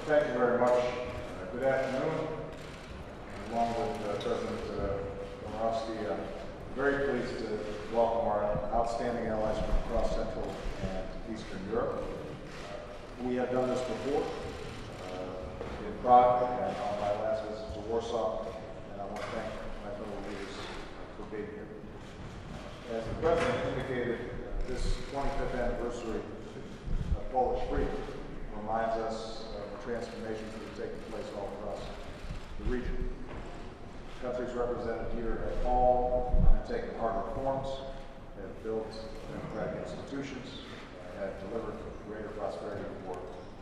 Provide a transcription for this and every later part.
Thank you very much. Good afternoon. Along with President Domorowski, I'm very pleased to welcome our outstanding allies from across Central and Eastern Europe. We have done this before in Prague and on my last visit to Warsaw, and I want to thank my fellow leaders for being here. As the President indicated, this 25th anniversary of Polish freedom reminds us of the transformations that have taken place all across the region. Countries represented here have all undertaken hard reforms, have built democratic institutions, have delivered greater prosperity for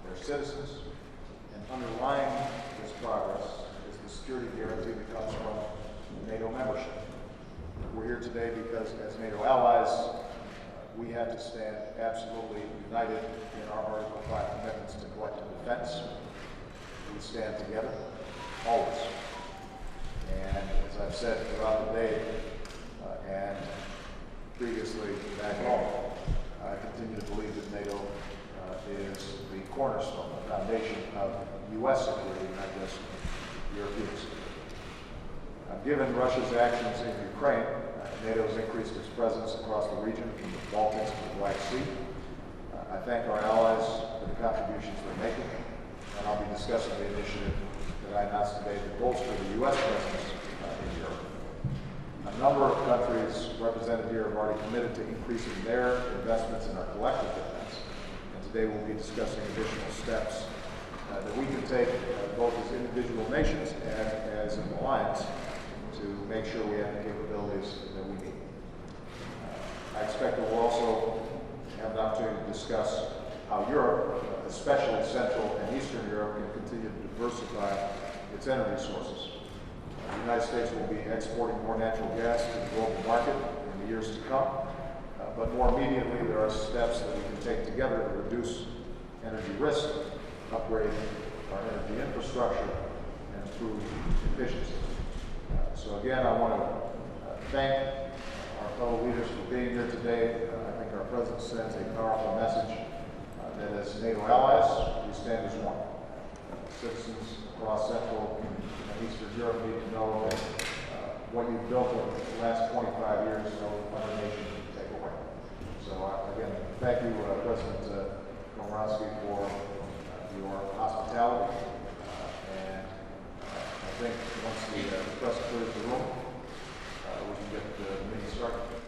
their citizens, and underlying this progress is the security guarantee that comes from NATO membership. We're here today because as NATO allies, we have to stand absolutely united in our Article 5 commitments to collective defense. We stand together, always. And as I've said throughout the day and previously back home, I continue to believe that NATO is the cornerstone, the foundation of U.S. security, not just European security. Given Russia's actions in Ukraine, NATO has increased its presence across the region from the Baltics to the Black Sea. I thank our allies for the contributions they're making, and I'll be discussing the initiative that I announced today to bolster the U.S. presence in Europe. A number of countries represented here have already committed to increasing their investments in our collective defense, and today we'll be discussing additional steps that we can take both as individual nations and as an alliance to make sure we have the capabilities that we need. I expect that we'll also have an opportunity to discuss how Europe, especially Central and Eastern Europe, can continue to diversify its energy sources. The United States will be exporting more natural gas to the global market in the years to come, but more immediately there are steps that we can take together to reduce energy risk, upgrade our energy infrastructure, and improve efficiency. So again, I want to thank our fellow leaders for being here today. I think our President sends a powerful message that as NATO allies, we stand as one. Citizens across Central and Eastern Europe need to know that what you've built over the last 25 years, no other nation can take away. So again, thank you, President Domorowski, for your hospitality. And I think once the press clears the room, we can get the meeting started.